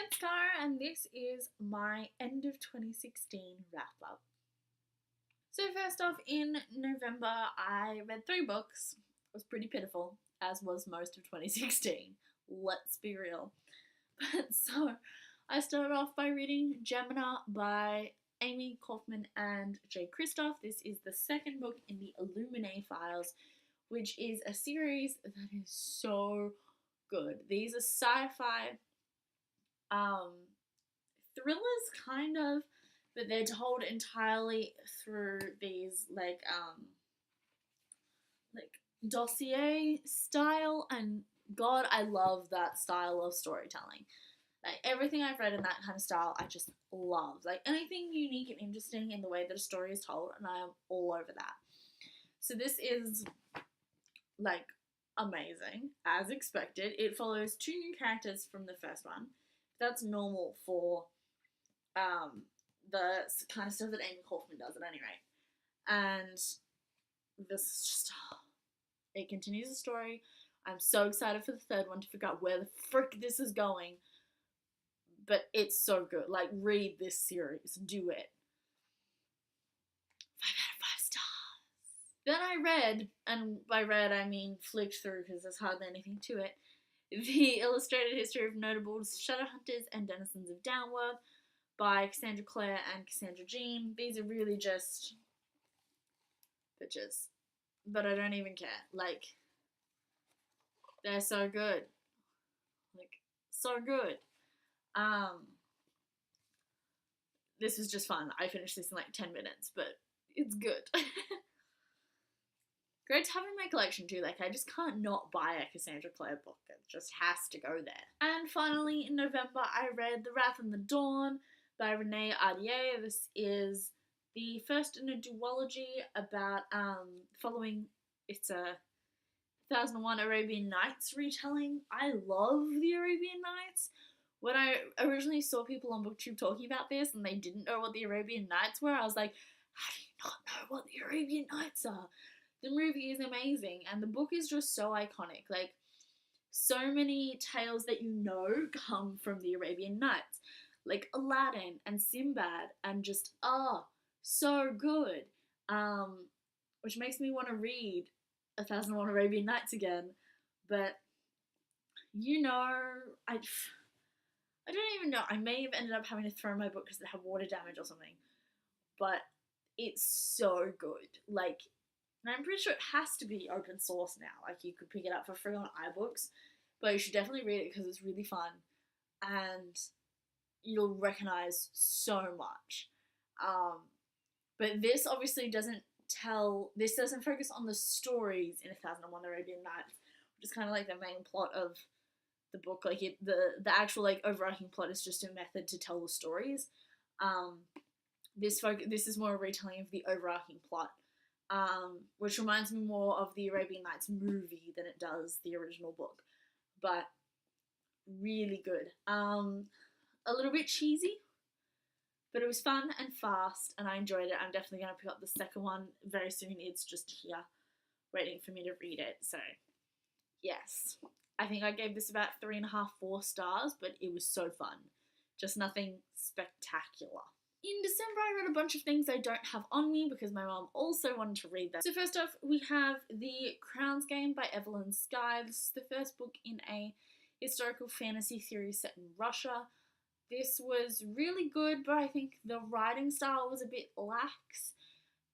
it's Cara, and this is my end of 2016 wrap up. So, first off, in November, I read 3 books. It was pretty pitiful, as was most of 2016. Let's be real. But so, I started off by reading Gemma by Amy Kaufman and Jay Kristoff. This is the second book in the Illuminae Files, which is a series that is so good. These are sci-fi thrillers, kind of, but they're told entirely through these like dossier style, and God, I love that style of storytelling. Like everything I've read in that kind of style, I just love. Like anything unique and interesting in the way that a story is told, and I am all over that. So this is like amazing, as expected. It follows 2 new characters from the first one. That's normal for the kind of stuff that Amy Kaufman does at any rate. And this is just, it continues the story. I'm so excited for the third one to figure out where the frick this is going. But it's so good. Like, read this series. Do it. 5 out of 5 stars. Then I read, and by read I mean flicked through because there's hardly anything to it, The Illustrated History of Notable Shadowhunters and Denizens of Downworth by Cassandra Clare and Cassandra Jean. These are really just bitches. But I don't even care. Like, they're so good. Like, so good. This was just fun. I finished this in like 10 minutes, but it's good. Great to have in my collection too. Like, I just can't not buy a Cassandra Clare book. It just has to go there. And finally, in November, I read The Wrath and the Dawn by Renee Ahdieh. This is the first in a duology about following, it's a 1001 Arabian Nights retelling. I love the Arabian Nights. When I originally saw people on BookTube talking about this and they didn't know what the Arabian Nights were, I was like, how do you not know what the Arabian Nights are? The movie is amazing, and the book is just so iconic. Like, so many tales that you know come from the Arabian Nights. Like Aladdin and Sinbad, and just, so good. Which makes me want to read 1001 Arabian Nights again. But, you know, I don't even know. I may have ended up having to throw my book because it had water damage or something. But it's so good. Like, and I'm pretty sure it has to be open source now. Like, you could pick it up for free on iBooks. But you should definitely read it because it's really fun. And you'll recognize so much. But this obviously doesn't focus on the stories in 1001 Arabian Nights, which is kind of like the main plot of the book. Like, the actual like overarching plot is just a method to tell the stories. This is more a retelling of the overarching plot, which reminds me more of the Arabian Nights movie than it does the original book, but really good. A little bit cheesy, but it was fun and fast, and I enjoyed it. I'm definitely going to pick up the second one very soon. It's just here, waiting for me to read it. So, yes. I think I gave this about 3.5, 4 stars, but it was so fun. Just nothing spectacular. In December, I read a bunch of things I don't have on me because my mom also wanted to read them. So first off, we have The Crowns Game by Evelyn Skye. This is the first book in a historical fantasy series set in Russia. This was really good, but I think the writing style was a bit lax.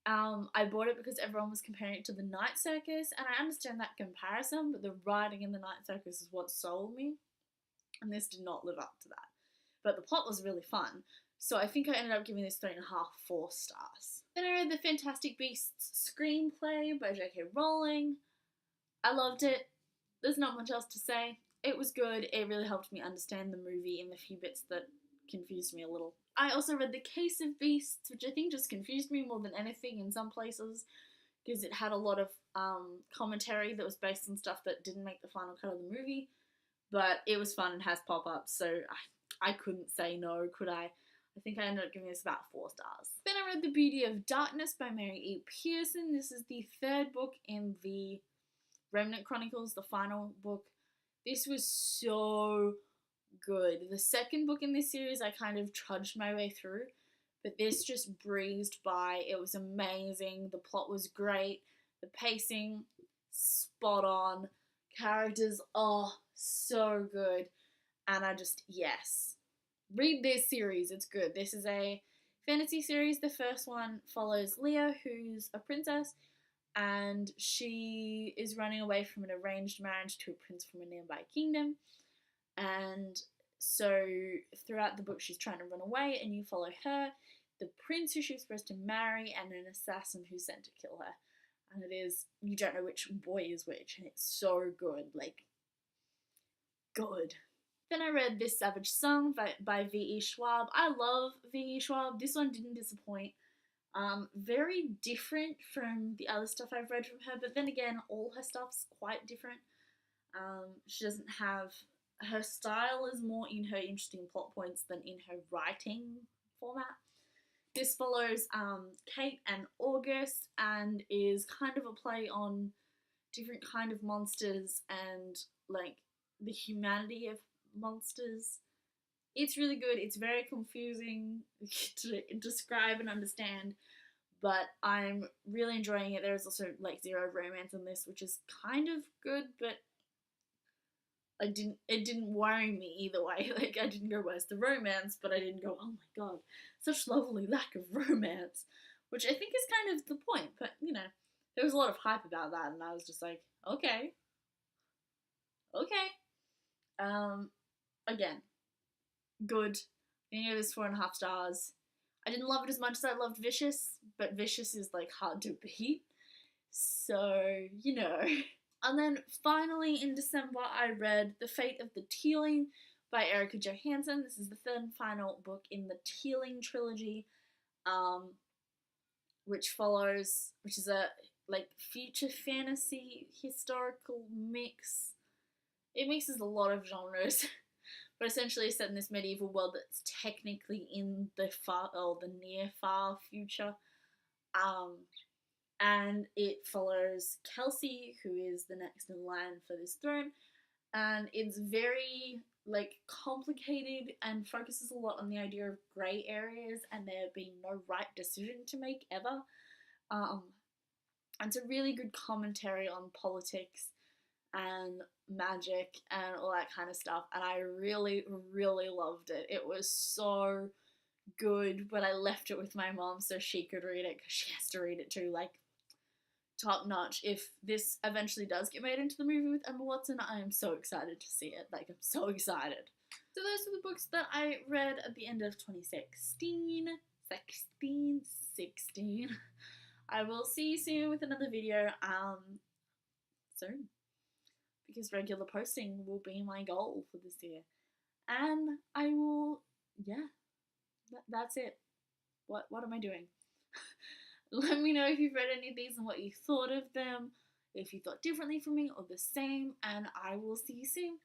I bought it because everyone was comparing it to The Night Circus, and I understand that comparison, but the writing in The Night Circus is what sold me, and this did not live up to that. But the plot was really fun, so I think I ended up giving this 3.5, 4 stars. Then I read The Fantastic Beasts screenplay by J.K. Rowling. I loved it. There's not much else to say. It was good. It really helped me understand the movie in the few bits that confused me a little. I also read The Case of Beasts, which I think just confused me more than anything in some places, because it had a lot of commentary that was based on stuff that didn't make the final cut of the movie, but it was fun and has pop-ups, so I couldn't say no, could I? I think I ended up giving this about 4 stars. Then I read The Beauty of Darkness by Mary E. Pearson. This is the 3rd book in the Remnant Chronicles, the final book. This was so good. The second book in this series I kind of trudged my way through, but this just breezed by. It was amazing. The plot was great. The pacing, spot on. Characters, oh, so good. And yes. Read this series, it's good. This is a fantasy series. The first one follows Leah, who's a princess, and she is running away from an arranged marriage to a prince from a nearby kingdom. And so throughout the book she's trying to run away, and you follow her, the prince who she's supposed to marry, and an assassin who's sent to kill her. And it is, you don't know which boy is which, and it's so good, like, good. Then I read This Savage Song by V.E. Schwab. I love V.E. Schwab. This one didn't disappoint. Very different from the other stuff I've read from her, but then again, all her stuff's quite different. She doesn't have, her style is more in her interesting plot points than in her writing format. This follows Kate and August and is kind of a play on different kind of monsters and like the humanity of monsters. It's really good. It's very confusing to describe and understand, but I'm really enjoying it. There's also like zero romance in this, which is kind of good, but it didn't worry me either way. Like, I didn't go, where's the romance? But I didn't go, oh my god, such lovely lack of romance, which I think is kind of the point. But you know, there was a lot of hype about that, and I was just like, okay. Again, good. I gave this 4.5 stars. I didn't love it as much as I loved Vicious, but Vicious is like hard to beat. So, you know. And then finally in December I read The Fate of the Teeling by Erica Johansson. This is the third and final book in the Teeling trilogy, which is a like future fantasy historical mix. It mixes a lot of genres, but essentially set in this medieval world that's technically in the near far future. And it follows Kelsey, who is the next in line for this throne, and it's very like complicated and focuses a lot on the idea of grey areas and there being no right decision to make ever. And it's a really good commentary on politics and magic and all that kind of stuff, and I really, really loved it. It was so good, but I left it with my mom so she could read it because she has to read it too. Like, top notch. If this eventually does get made into the movie with Emma Watson, I am so excited to see it. Like, I'm so excited. So those are the books that I read at the end of 2016. I will see you soon with another video, soon. Because regular posting will be my goal for this year. And I will, yeah, that's it. What am I doing? Let me know if you've read any of these and what you thought of them, if you thought differently from me or the same, and I will see you soon.